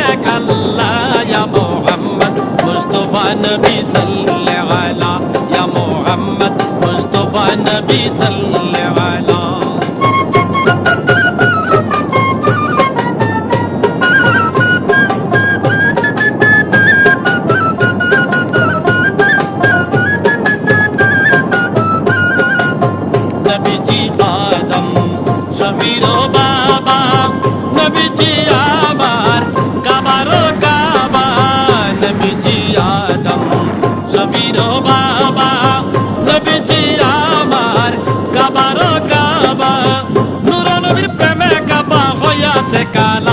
এক আল্লাহ ইয়া মুহাম্মদ মুস্তাফা নবী সাল্লাল্লাহু আলা ইয়া মুহাম্মদ মুস্তাফা নবী সাল্লাল্লাহু আলা নবীজি আদম শফির বাবা নবীজি আমার কাবারো কাবা নবীজি আদম শফির বাবা নবীজি আমার কাবারো কাবা নূর নবীর প্রেমে কাবা হইয়াছে কালা